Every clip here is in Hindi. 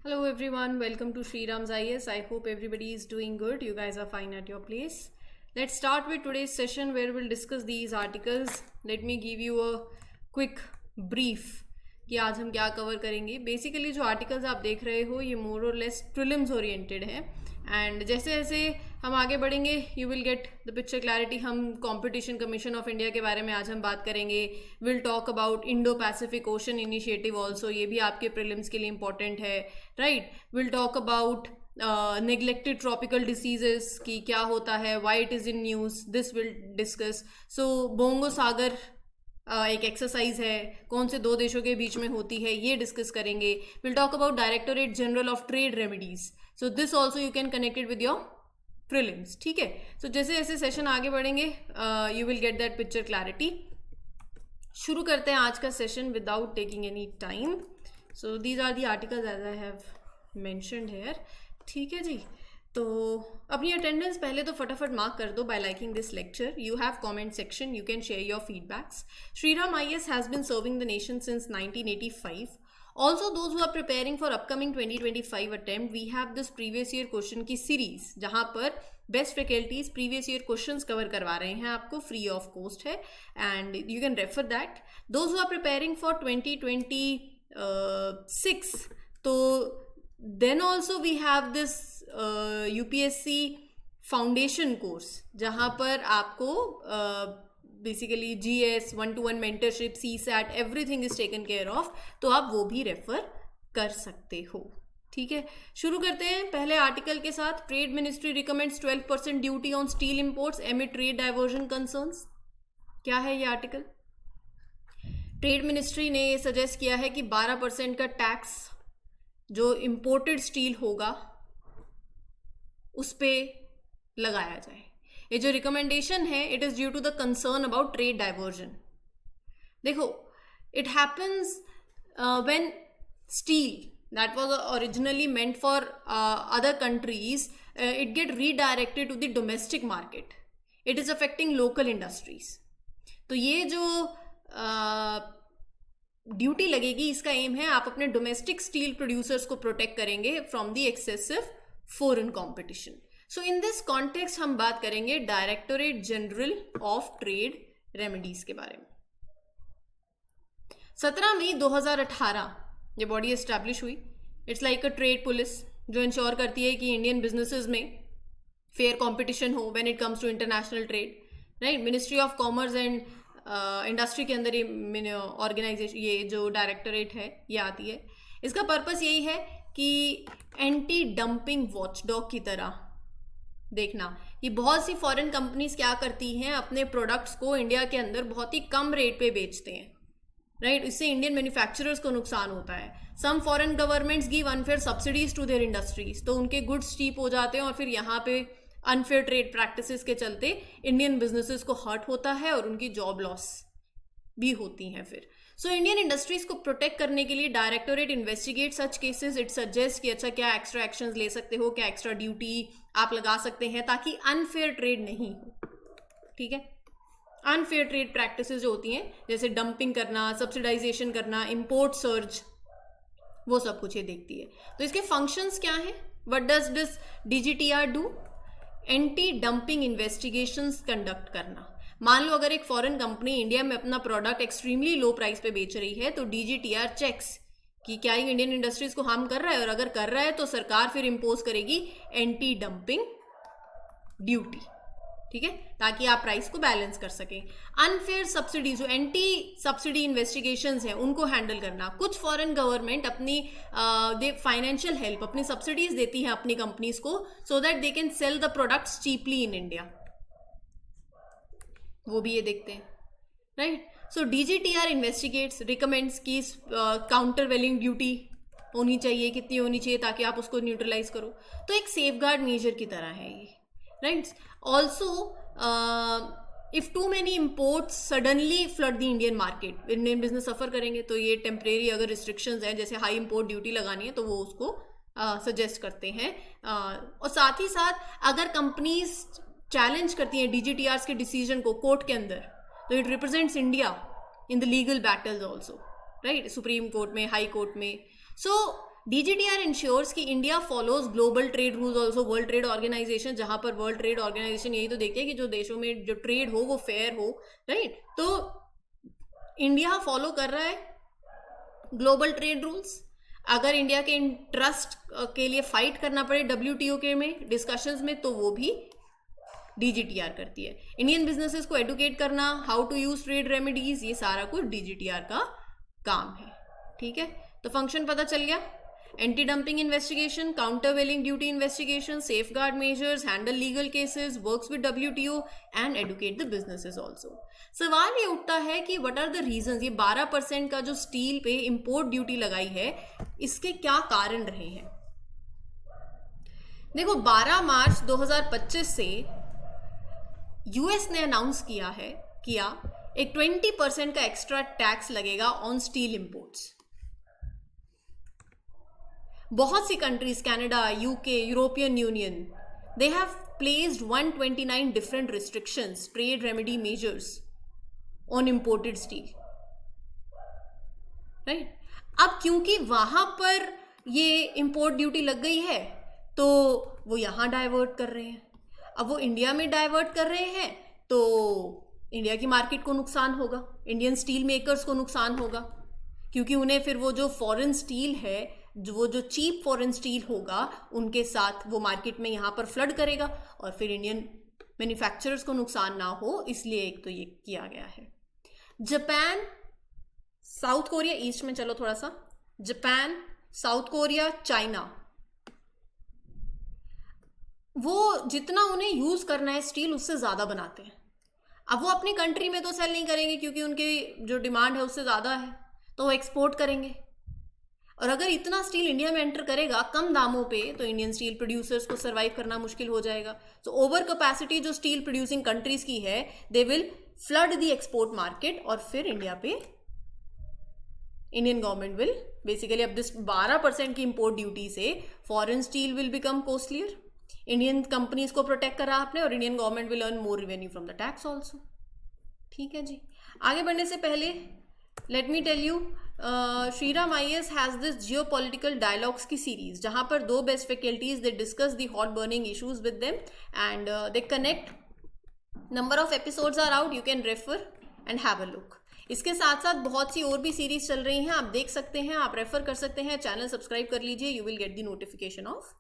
Hello everyone, welcome to Sriram's IS. I hope everybody is doing good. You guys are fine at your place. Let's start with today's session where we'll discuss these articles. Let me give you a quick brief कि आज हम क्या कवर करेंगे. बेसिकली जो आर्टिकल्स आप देख रहे हो ये मोर और लेस प्रीलिम्स ओरिएंटेड है एंड जैसे जैसे हम आगे बढ़ेंगे you will get the picture clarity. हम कंपटीशन कमीशन ऑफ इंडिया के बारे में आज हम बात करेंगे. Will talk about Indo Pacific ocean initiative also, ये भी आपके प्रीलिम्स के लिए इंपॉर्टेंट है, right. Will talk about neglected tropical diseases की क्या होता है, why it is in news, this will discuss. So bongo सागर एक एक्सरसाइज है, कौन से दो देशों के बीच में होती है, ये डिस्कस करेंगे. Will talk about directorate general of trade remedies. So this also you can connect it with your prelims. ठीक है. सो जैसे जैसे सेशन आगे बढ़ेंगे you will get that picture clarity. शुरू करते हैं आज का session without taking any time. So these are the articles as I have mentioned here. ठीक है जी. तो अपनी अटेंडेंस पहले तो फटाफट मार्क कर दो bye liking this lecture. You have comment section, you can share your feedbacks. Shriram IAS has been serving the nation since 1985. Also, those who are preparing for upcoming 2025 attempt, we have this previous year question की series जहाँ पर best faculties previous year questions cover करवा रहे हैं आपको, फ्री ऑफ कॉस्ट है and you can refer that. Those who are preparing for 2026, तो then also we have this UPSC foundation course जहाँ पर आपको basically GS 1-to-1 mentorship, CSAT, everything is taken care of, तो आप वो भी रेफर कर सकते हो. ठीक है. शुरू करते हैं पहले आर्टिकल के साथ. Trade ministry recommends 12% duty on steel imports एमिड trade diversion concerns. क्या है ये आर्टिकल? ट्रेड मिनिस्ट्री ने ये सजेस्ट किया है कि 12% का टैक्स जो इंपोर्टेड स्टील होगा उस पर लगाया जाए. ये जो रिकमेंडेशन है it is due to the concern about trade diversion. देखो, it happens when steel that was originally meant for other countries, it get redirected to the domestic market. It is affecting local industries. तो ये जो ड्यूटी लगेगी इसका एम है आप अपने डोमेस्टिक स्टील प्रोड्यूसर्स को प्रोटेक्ट करेंगे from the excessive foreign competition. So in this context हम बात करेंगे directorate general of trade remedies के बारे में. 17 मई 2018 ये बॉडी एस्टैब्लिश हुई. It's like a trade police जो इंश्योर करती है कि इंडियन बिजनेसेस में फेयर कंपटीशन हो when it comes to international trade, right. Ministry of commerce and industry के अंदर ये ऑर्गेनाइजेशन, ये जो डायरेक्टोरेट है ये आती है. इसका पर्पस यही है कि एंटी डंपिंग वॉचडॉग की तरह देखना कि बहुत सी फॉरेन कंपनीज क्या करती हैं, अपने प्रोडक्ट्स को इंडिया के अंदर बहुत ही कम रेट पे बेचते हैं, राइट. इससे इंडियन मैन्युफैक्चरर्स को नुकसान होता है. Some foreign governments give unfair subsidies to their industries, तो उनके गुड्स चीप हो जाते हैं और फिर यहाँ पे अनफेयर ट्रेड प्रैक्टिसेस के चलते इंडियन बिजनेसेस को हर्ट होता है और उनकी जॉब लॉस भी होती हैं फिर. सो इंडियन इंडस्ट्रीज को प्रोटेक्ट करने के लिए directorate investigate such cases. It suggest कि अच्छा क्या एक्स्ट्रा एक्शंस ले सकते हो, क्या एक्स्ट्रा ड्यूटी आप लगा सकते हैं ताकि अनफेयर ट्रेड नहीं हो. ठीक है. अनफेयर ट्रेड प्रैक्टिसेस जो होती हैं जैसे डंपिंग करना, सब्सिडाइजेशन करना, इंपोर्ट सर्ज, वो सब कुछ ये देखती है. तो इसके फंक्शंस क्या हैं? What does this DGTR do? Anti dumping investigations conduct करना. मान लो अगर एक फॉरेन कंपनी इंडिया में अपना प्रोडक्ट एक्सट्रीमली लो प्राइस पे बेच रही है तो DGTR चेक्स कि क्या ये इंडियन इंडस्ट्रीज को हार्म कर रहा है, और अगर कर रहा है तो सरकार फिर इम्पोज करेगी एंटी डंपिंग ड्यूटी. ठीक है, ताकि आप प्राइस को बैलेंस कर सकें. अनफेयर सब्सिडी, जो एंटी सब्सिडी इन्वेस्टिगेशंस हैं उनको हैंडल करना. कुछ फॉरेन गवर्नमेंट अपनी फाइनेंशियल हेल्प, अपनी सब्सिडीज देती हैं अपनी कंपनीज को so that they can sell the products cheaply in India. वो भी ये देखते हैं, राइट. सो DGTR इन्वेस्टिगेट्स, रिकमेंड्स की काउंटर वेलिंग ड्यूटी होनी चाहिए, कितनी होनी चाहिए ताकि आप उसको न्यूट्रलाइज करो. तो एक सेफगार्ड मेजर की तरह है ये, right. Also if too many imports suddenly flood the Indian market, Indian business suffer करेंगे, तो ये टेम्परेरी अगर रिस्ट्रिक्शंस हैं जैसे हाई इम्पोर्ट ड्यूटी लगानी है तो वो उसको सजेस्ट करते हैं. और साथ ही साथ अगर कंपनीज चैलेंज करती हैं DGTRs के डिसीजन को कोर्ट के अंदर, तो it represents India in the legal battles also, right, supreme court में, हाई कोर्ट में. सो DGTR इंश्योर्स कि India follows global trade rules also, world trade organization, जहां पर वर्ल्ड ट्रेड ऑर्गेनाइजेशन यही तो देखती है कि जो देशों में जो ट्रेड हो वो फेयर हो, राइट। तो इंडिया फॉलो कर रहा है ग्लोबल ट्रेड रूल्स। अगर इंडिया के इंटरेस्ट के लिए फाइट करना पड़े WTO के में डिस्कशंस में, तो वो भी DGTR करती है। इंडियन बिजनेसेस को एडुकेट करना, how to use trade remedies, ये सारा कुछ DGTR का काम है, ठीक है। तो फंक्शन पता चल गया। Anti dumping investigation, countervailing duty investigation, safeguard measures, handle legal cases, works with WTO and educate the businesses also. सवाल ये उठता है कि व्हाट आर द रीजंस, ये 12% का जो स्टील पे इंपोर्ट ड्यूटी लगाई है, इसके क्या कारण रहे हैं। देखो 12 मार्च 2025 से US ने अनाउंस किया एक 20% का एक्स्ट्रा टैक्स लगेगा ऑन स्टील इंपोर्ट्स। बहुत सी countries, Canada, UK, European Union, they have placed 129 different restrictions, trade remedy measures on imported steel, right. अब क्योंकि वहां पर ये इंपोर्ट ड्यूटी लग गई है, तो वो यहां डाइवर्ट कर रहे हैं। अब वो इंडिया में डाइवर्ट कर रहे हैं, तो इंडिया की मार्केट को नुकसान होगा, इंडियन स्टील मेकर्स को नुकसान होगा, क्योंकि उन्हें फिर वो जो फॉरेन स्टील है, वो जो चीप फॉरेन स्टील होगा, उनके साथ वो मार्केट में यहाँ पर फ्लड करेगा और फिर इंडियन मैन्युफैक्चरर्स को नुकसान ना हो, इसलिए एक तो ये किया गया है। जापान, साउथ कोरिया, ईस्ट में चलो थोड़ा सा, जापान, साउथ कोरिया, चाइना, वो जितना उन्हें यूज करना है स्टील उससे ज्यादा बनाते हैं। अब वो अपनी कंट्री में तो सेल नहीं करेंगे क्योंकि उनकी जो डिमांड है उससे ज्यादा है, तो वो एक्सपोर्ट करेंगे। और अगर इतना स्टील इंडिया में एंटर करेगा कम दामों पे, तो इंडियन स्टील प्रोड्यूसर्स को सर्वाइव करना मुश्किल हो जाएगा। तो ओवर कैपेसिटी जो स्टील प्रोड्यूसिंग कंट्रीज की है, they will flood the export market, और फिर इंडिया पे इंडियन गवर्नमेंट विल बेसिकली, अब दिस 12% की इंपोर्ट ड्यूटी से foreign steel will become costlier. Indian companies को प्रोटेक्ट करा आपने, और Indian government will earn more revenue from the tax also, ठीक है जी। आगे बढ़ने से पहले let me tell you, Shriram IAS has this geo political dialogues की सीरीज, जहां पर 2 best faculties they discuss the hot burning issues with them and they connect. Number of episodes are out, you can refer and have a look. इसके साथ साथ बहुत सी और भी सीरीज चल रही हैं, आप देख सकते हैं, आप रेफर कर सकते हैं। चैनल सब्सक्राइब कर लीजिए, you will get the notification of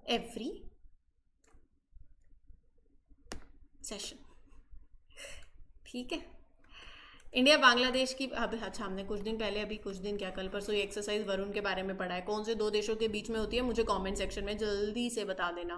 every session, ठीक है। इंडिया बांग्लादेश की, अब अच्छा हमने कुछ दिन पहले, अभी कुछ दिन क्या कल परसों, ये एक्सरसाइज वरुण के बारे में पढ़ा है। कौन से 2 देशों के बीच में होती है, मुझे कमेंट सेक्शन में जल्दी से बता देना।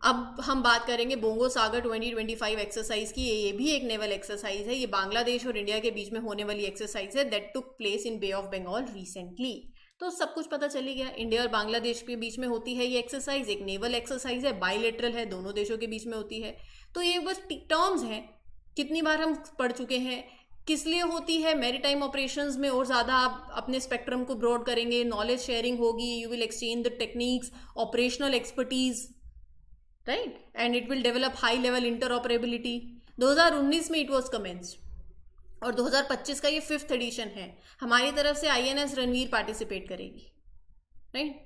अब हम बात करेंगे बोंगो सागर 2025 एक्सरसाइज की। ये भी एक नेवल एक्सरसाइज है, ये बांग्लादेश और इंडिया के बीच में होने वाली एक्सरसाइज है, that took place in bay of Bengal recently. तो सब कुछ पता चली गया। इंडिया और बांग्लादेश के बीच में होती है ये एक्सरसाइज, एक नेवल एक्सरसाइज है, बायलैटरल है, दोनों देशों के बीच में होती है। तो ये बस टर्म्स हैं, कितनी बार हम पढ़ चुके हैं, किस लिए होती है। मैरीटाइम ऑपरेशंस में और ज़्यादा आप अपने स्पेक्ट्रम को ब्रॉड करेंगे, नॉलेज शेयरिंग होगी, you will exchange the techniques, operational expertise, right, and it will develop high level interoperability. 2019 में इट वॉज कमेंस्ड और 2025 का ये 5th एडिशन है। हमारी तरफ से INS रणवीर पार्टिसिपेट करेगी, राइट।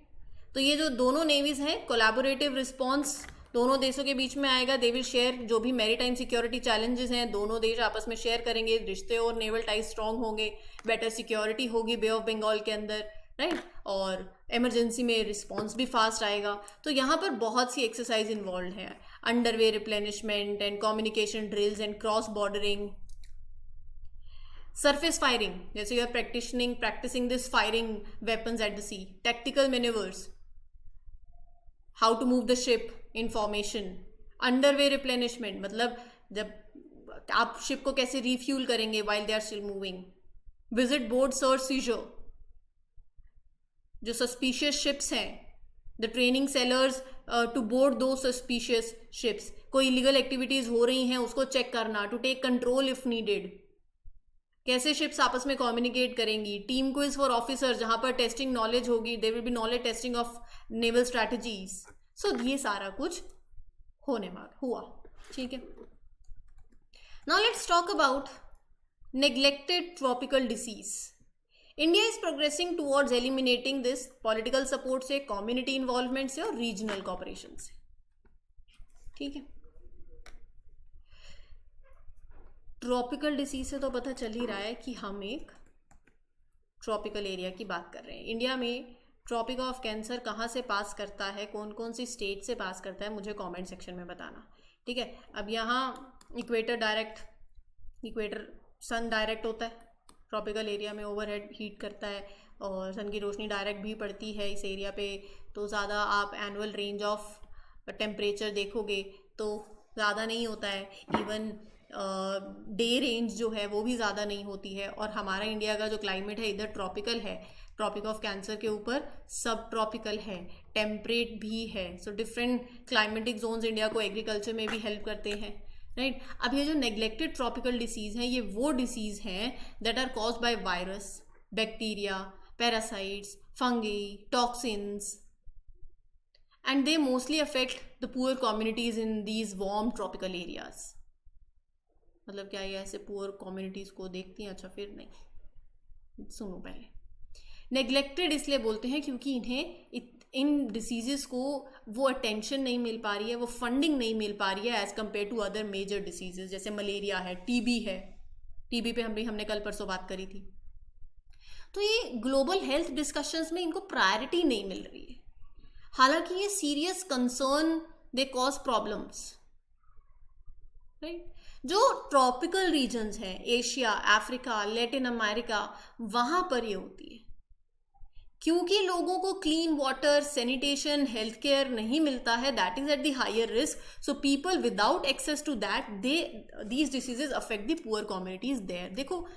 तो ये जो दोनों नेवीज हैं, कोलैबोरेटिव रिस्पॉन्स दोनों देशों के बीच में आएगा। दे विल शेयर जो भी मैरीटाइम सिक्योरिटी चैलेंजेस हैं, दोनों देश आपस में शेयर करेंगे, रिश्ते और नेवल टाइज स्ट्रांग होंगे, बेटर सिक्योरिटी होगी बे ऑफ बंगाल के अंदर, राइट, और इमरजेंसी में रिस्पॉन्स भी फास्ट आएगा। तो यहाँ पर बहुत सी एक्सरसाइज इन्वॉल्व है, underway replenishment and communication drills and cross bordering, surface firing, जैसे you are practicing this firing weapons at the sea, tactical maneuvers, how to move the ship in formation, underway replenishment, मतलब जब आप शिप को कैसे रिफ्यूल करेंगे while they are still moving, visit board search seizure, जो suspicious ships हैं, the training sailors to board those suspicious ships, कोई illegal activities हो रही हैं उसको चेक करना, to take control if needed, कैसे शिप्स आपस में कम्युनिकेट करेंगी, टीम क्विज फॉर ऑफिसर जहां पर टेस्टिंग नॉलेज होगी, there will be knowledge testing of naval strategies. So ये सारा कुछ होने वाला हुआ, ठीक है। Now let's talk about neglected tropical disease. India is progressing towards eliminating this political support से, कम्युनिटी इन्वॉल्वमेंट से और रीजनल कॉपरेशन से। ठीक है, ट्रॉपिकल डिसीज से तो पता चल ही रहा है कि हम एक ट्रॉपिकल एरिया की बात कर रहे हैं। इंडिया में ट्रॉपिक ऑफ कैंसर कहाँ से पास करता है, कौन कौन सी स्टेट से पास करता है, मुझे कमेंट सेक्शन में बताना। ठीक है, अब यहाँ इक्वेटर सन डायरेक्ट होता है ट्रॉपिकल एरिया में, ओवरहेड हीट करता है और सन की रोशनी डायरेक्ट भी पड़ती है इस एरिया पे, तो ज़्यादा आप एनुअल रेंज ऑफ टेम्परेचर देखोगे तो ज़्यादा नहीं होता है। इवन डे रेंज जो है वो भी ज़्यादा नहीं होती है। और हमारा इंडिया का जो क्लाइमेट है इधर ट्रॉपिकल है, ट्रॉपिक ऑफ कैंसर के ऊपर सब ट्रॉपिकल है, टेम्परेट भी है। So different climatic zones India को एग्रीकल्चर में भी हेल्प करते हैं, राइट। अब ये जो नेग्लेक्टेड ट्रॉपिकल डिसीज़ हैं, ये वो डिसीज़ हैं that are caused by virus, bacteria, parasites, fungi, toxins, and they mostly affect the poor communities in these warm tropical areas. मतलब क्या ये ऐसे पुअर कम्युनिटीज़ को देखती हैं? अच्छा फिर नहीं, सुनो पहले। नेग्लेक्टेड इसलिए बोलते हैं क्योंकि इन्हें इन डिसीज़ेस को वो अटेंशन नहीं मिल पा रही है, वो फंडिंग नहीं मिल पा रही है as compare to other major diseases, जैसे मलेरिया है, टीबी है। टीबी पे हमने कल परसों बात करी थी। तो ये ग्लोबल हेल्थ डिस्कशंस में इनको प्रायोरिटी नहीं मिल रही है, हालांकि ये serious concern, they cause problems, right. जो ट्रॉपिकल रीजन्स हैं, एशिया, अफ्रीका, लैटिन अमेरिका, वहाँ पर ये होती है क्योंकि लोगों को clean water, sanitation, health care नहीं मिलता है, that is at the higher risk. So people without access to that, these diseases affect the poor communities there. देखो,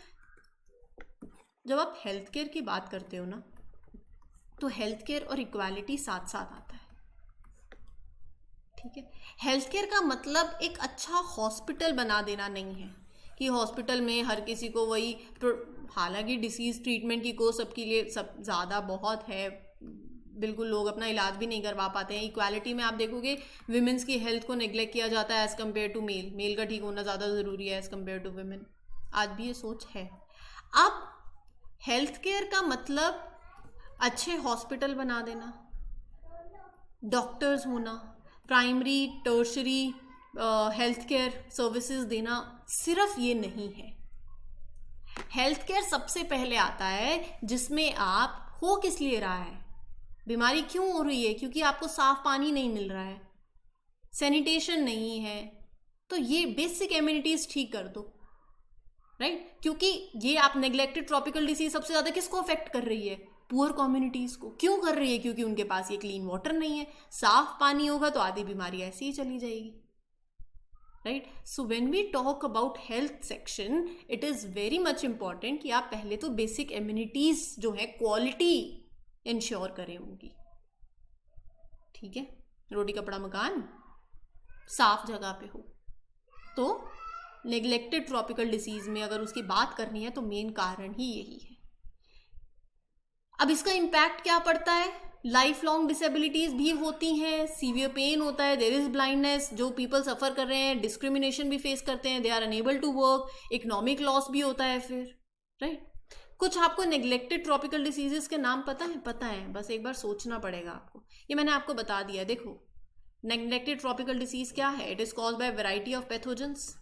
जब आप हेल्थ केयर की बात करते हो ना, तो हेल्थ केयर और इक्वालिटी साथ साथ आता है, ठीक है। हेल्थ केयर का मतलब एक अच्छा हॉस्पिटल बना देना नहीं है कि हॉस्पिटल में हर किसी को वही, हालांकि डिसीज़ ट्रीटमेंट की कोर्स सबके लिए सब ज़्यादा बहुत है, बिल्कुल लोग अपना इलाज भी नहीं करवा पाते हैं। इक्वालिटी में आप देखोगे विमेंस की हेल्थ को नेग्लेक्ट किया जाता है as compare to male, male का ठीक होना ज़्यादा ज़रूरी है एज़ कम्पेयर टू विमेन। आज भी ये सोच है। अब हेल्थ केयर का मतलब अच्छे हॉस्पिटल बना देना, डॉक्टर्स होना, primary tertiary health care services देना, सिर्फ ये नहीं है। हेल्थ केयर सबसे पहले आता है जिसमें आप हो किस लिए रहा है, बीमारी क्यों हो रही है, क्योंकि आपको साफ पानी नहीं मिल रहा है, सैनिटेशन नहीं है, तो ये बेसिक एम्यूनिटीज ठीक कर दो, राइट। क्योंकि ये आप नेग्लेक्टेड ट्रॉपिकल डिसीज सबसे ज़्यादा किसको अफेक्ट कर रही है? पुअर कम्युनिटीज़ को। क्यों कर रही है? क्योंकि उनके पास ये क्लीन वाटर नहीं है, साफ पानी होगा तो आधी बीमारी ऐसी ही चली जाएगी, right. So when we talk about health section, it is very much important कि आप पहले तो बेसिक एम्यूनिटीज़ जो है क्वालिटी इंश्योर करें उनकी, ठीक है। रोटी कपड़ा मकान साफ जगह पे हो। तो नेग्लेक्टेड ट्रॉपिकल डिसीज़ में अगर उसकी बात करनी है तो मेन कारण ही यही है। अब इसका इम्पैक्ट क्या पड़ता है? लाइफ लॉन्ग डिसेबिलिटीज़ भी होती हैं, सीवियर पेन होता है, देयर इज़ ब्लाइंडनेस, जो पीपल सफ़र कर रहे हैं डिस्क्रिमिनेशन भी फेस करते हैं, they are unable to work, economic loss भी होता है फिर, राइट। कुछ आपको नेग्लेक्टेड ट्रॉपिकल डिसीजेस के नाम पता है? पता है, बस एक बार सोचना पड़ेगा आपको। ये मैंने आपको बता दिया। देखो, नेग्लेक्टेड ट्रॉपिकल डिसीज़ क्या है? It is caused by variety of pathogens,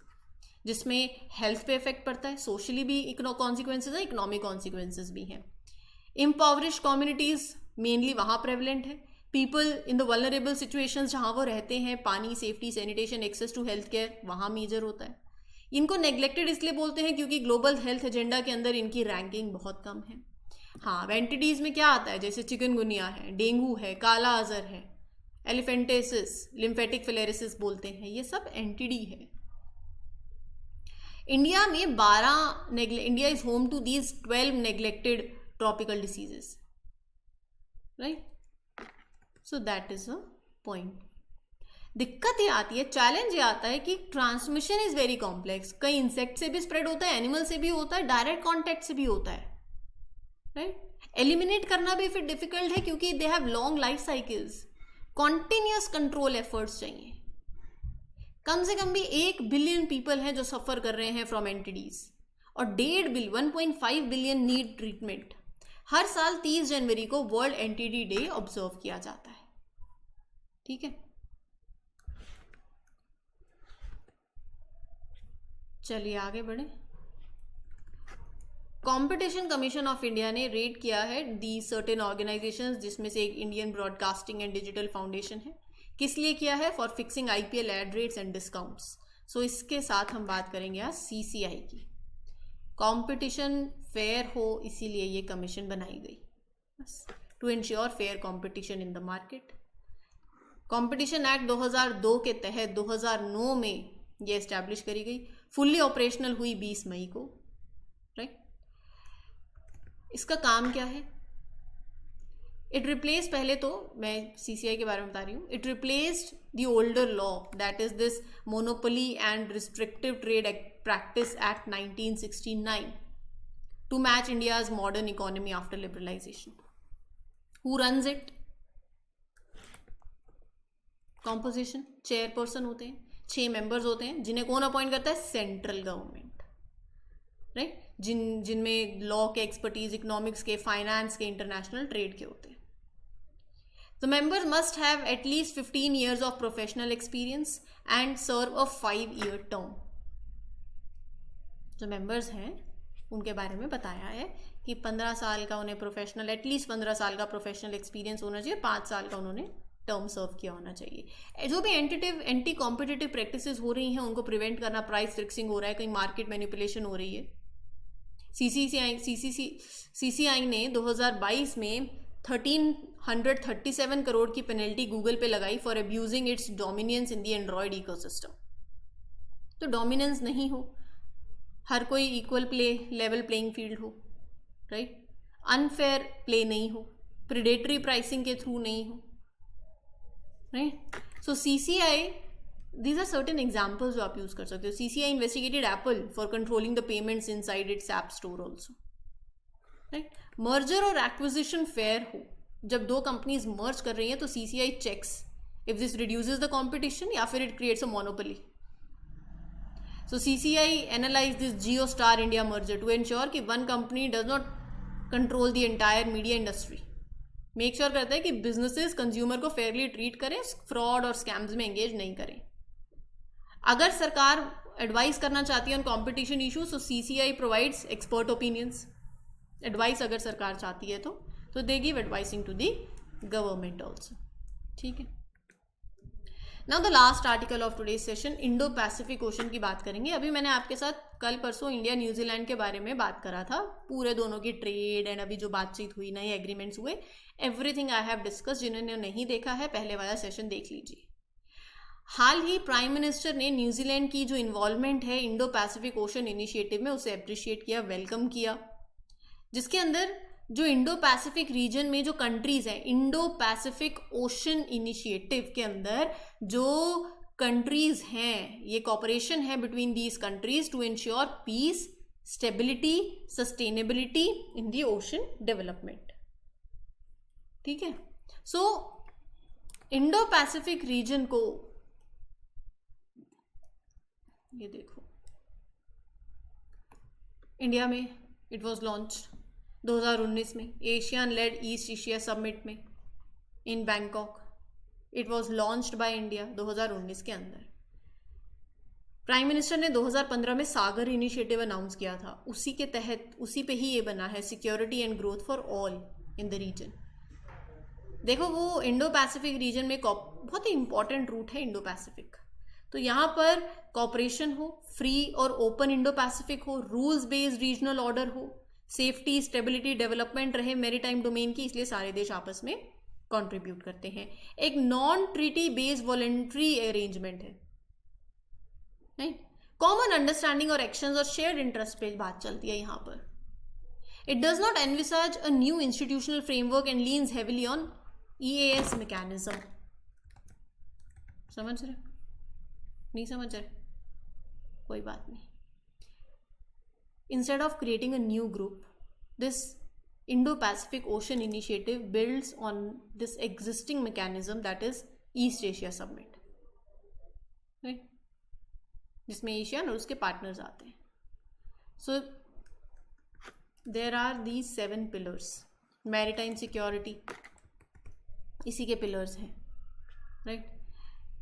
जिसमें हेल्थ पे इफेक्ट पड़ता है, सोशली भी कॉन्सिक्वेंसेज है, इकोनॉमिक कॉन्सिक्वेंसेज भी हैं। इम्पॉवरिश कम्युनिटीज़ मेनली वहाँ प्रेवलेंट है, people in the vulnerable situations जहाँ वो रहते हैं, पानी, safety, sanitation, access to health care वहाँ मेजर होता है। इनको नेग्लेक्टेड इसलिए बोलते हैं क्योंकि ग्लोबल हेल्थ एजेंडा के अंदर इनकी रैंकिंग बहुत कम है। हाँ, एंटिटीज़ में क्या आता है? जैसे चिकनगुनिया है, डेंगू है, काला अजर है, एलिफेंटेसिस, लिम्फेटिक फिलेरिसिस बोलते हैं, ये सब एंटिडी है। इंडिया में India is home to these 12 neglected tropical diseases, right. So that is a point. दिक्कत ये आती है, चैलेंज ये आता है कि ट्रांसमिशन इज वेरी कॉम्प्लेक्स। कई इंसेक्ट से भी स्प्रेड होता है, एनिमल से भी होता है, डायरेक्ट कॉन्टैक्ट से भी होता है, राइट। एलिमिनेट करना भी फिर डिफिकल्ट है क्योंकि they have long life cycles. Continuous control efforts चाहिए। कम से कम भी 1 बिलियन पीपल हैं जो सफ़र कर रहे हैं फ्रॉम एंटिटीज़, और 1.5 बिलियन 1.5 बिलियन नीड ट्रीटमेंट, हर साल 30 जनवरी को वर्ल्ड एनटीडी डे ऑब्जर्व किया जाता है। ठीक है, चलिए आगे बढ़े। कंपटीशन कमीशन ऑफ इंडिया ने रेट किया है दी सर्टेन ऑर्गेनाइजेशंस, जिसमें से एक Indian broadcasting and digital foundation है। किस लिए किया है? For fixing IPL ad rates and discounts. So इसके साथ हम बात करेंगे आज सीसीआई की। कंपटीशन फेयर हो इसीलिए ये कमीशन बनाई गई, बस to ensure fair competition in the market. Competition act 2002 के तहत 2009 में ये एस्टैब्लिश करी गई, फुल्ली ऑपरेशनल हुई 20 मई को, राइट। इसका काम क्या है? इट रिप्लेस, पहले तो मैं सीसीआई के बारे में बता रही हूँ, it replaced the older law that is this monopoly and restrictive trade practice act 1969 to match India's modern economy after liberalization. Who runs it? Composition, chairperson होते हैं, 6 मेंबर्स होते हैं, जिन्हें कौन अपॉइंट करता है? Central government, right. जिनमें लॉ के एक्सपर्टीज, इकोनॉमिक्स के, फाइनेंस के, इंटरनेशनल ट्रेड के होते हैं। The members must have at least 15 years of professional experience and serve a 5-year term. जो members हैं उनके बारे में बताया है कि 15 साल का उन्हें प्रोफेशनल, एटलीस्ट 15 साल का प्रोफेशनल एक्सपीरियंस होना चाहिए, 5 साल का उन्होंने टर्म सर्व किया होना चाहिए। जो भी एंटी कॉम्पिटिटिव प्रैक्टिसेस हो रही हैं उनको प्रिवेंट करना, प्राइस फिक्सिंग हो रहा है, कहीं मार्केट मैनिपुलेशन हो रही है। सीसीआई ने 2022 में 1337 करोड़ की पेनल्टी गूगल पे लगाई for abusing it's dominance in the Android ecosystem. तो डोमिनेंस नहीं हो, हर कोई equal play, level playing field हो, राइट। अनफेयर प्ले नहीं हो, प्रिडेटरी प्राइसिंग के थ्रू नहीं हो, right. So CCI, these are certain examples जो आप यूज कर सकते हो। CCI investigated Apple for controlling the payments inside its app store also, right. Merger और एक्विजिशन फेयर हो, जब 2 कंपनीज मर्ज कर रही हैं तो CCI checks if this reduces the competition या फिर it creates a monopoly. So CCI analyse this Jio star India merger to ensure कि one company does not control the entire media industry. Make sure करता है कि बिजनेसेस कंज्यूमर को फेयरली ट्रीट करें, फ्रॉड और स्कैम्स में एंगेज नहीं करें। अगर सरकार एडवाइस करना चाहती है ऑन कंपटीशन इश्यूज, तो CCI provides expert opinions. Advice अगर सरकार चाहती है तो they give advising to the government also, ठीक है। Now the last article of today's session, Indo Pacific ocean की बात करेंगे। अभी मैंने आपके साथ कल परसों इंडिया न्यूजीलैंड के बारे में बात करा था, पूरे दोनों की ट्रेड एंड अभी जो बातचीत हुई, नए एग्रीमेंट्स हुए, एवरीथिंग आई हैव डिस्कस। जिन्होंने नहीं देखा है पहले वाला सेशन देख लीजिए। हाल ही प्राइम मिनिस्टर ने न्यूजीलैंड की जो इन्वॉल्वमेंट है इंडो पैसिफिक ओशन इनिशिएटिव में, उसे अप्रिशिएट किया, वेलकम किया, जिसके अंदर जो इंडो पैसिफिक रीजन में जो कंट्रीज हैं, इंडो पैसिफिक ओशन इनिशिएटिव के अंदर जो कंट्रीज हैं, ये कॉपरेशन है between these countries to ensure peace, stability, sustainability in the ocean development, ठीक है। सो इंडो पैसिफिक रीजन को, ये देखो, इंडिया में इट वॉज लॉन्च 2019 में, Asian led East Asia summit में in Bangkok. It was launched by India 2019 के अंदर। प्राइम मिनिस्टर ने 2015 में सागर इनिशिएटिव अनाउंस किया था, उसी के तहत, उसी पे ही ये बना है, security and growth for all in the region. देखो, वो इंडो पैसिफिक रीजन में बहुत ही इंपॉर्टेंट रूट है इंडो पैसिफिक। तो यहाँ पर कॉपरेशन हो, फ्री और ओपन इंडो पैसिफिक हो, रूल्स बेस्ड रीजनल ऑर्डर हो, सेफ्टी, स्टेबिलिटी, डेवलपमेंट रहे मेरीटाइम डोमेन की, इसलिए सारे देश आपस में कंट्रीब्यूट करते हैं। एक non treaty based voluntary arrangement है, नहीं, कॉमन अंडरस्टैंडिंग और एक्शंस और शेयर्ड इंटरेस्ट पे बात चलती है यहाँ पर। It does not envisaged a new institutional framework and leans heavily on EAS mechanism. समझ रहे? नहीं समझ रहे? कोई बात नहीं। Instead of creating a new group, this Indo-Pacific Ocean Initiative builds on this existing mechanism that is East Asia Summit, right? जिसमें एशियन और उसके पार्टनर्स आते हैं। So there are these 7 pillars maritime security इसी के पिलर्स हैं, राइट,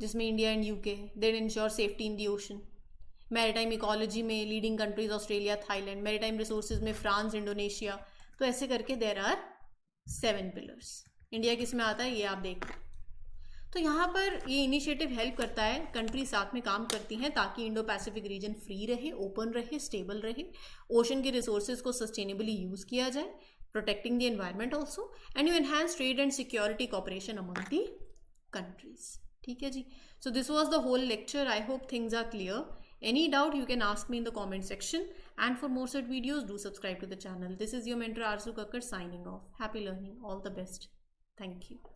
जिसमें India and UK they ensure safety in the ocean. Maritime ecology में leading countries Australia, Thailand. Maritime resources में फ्रांस, इंडोनेशिया। तो ऐसे करके देयर आर 7 पिलर्स। इंडिया किस में आता है ये आप देख। तो यहाँ पर ये इनिशिएटिव हेल्प करता है, कंट्री साथ में काम करती हैं ताकि इंडो पैसिफिक रीजन फ्री रहे, ओपन रहे, स्टेबल रहे, ओशन के रिसोर्सेज को सस्टेनेबली यूज किया जाए, protecting the environment also, and you enhance trade and security cooperation among the countries. ठीक है जी। So this was the whole lecture. I hope things are clear. Any doubt you can ask me in the comment section, and for more such videos do subscribe to the channel. This is your mentor Arzu Kakkar signing off. Happy learning. All the best. Thank you.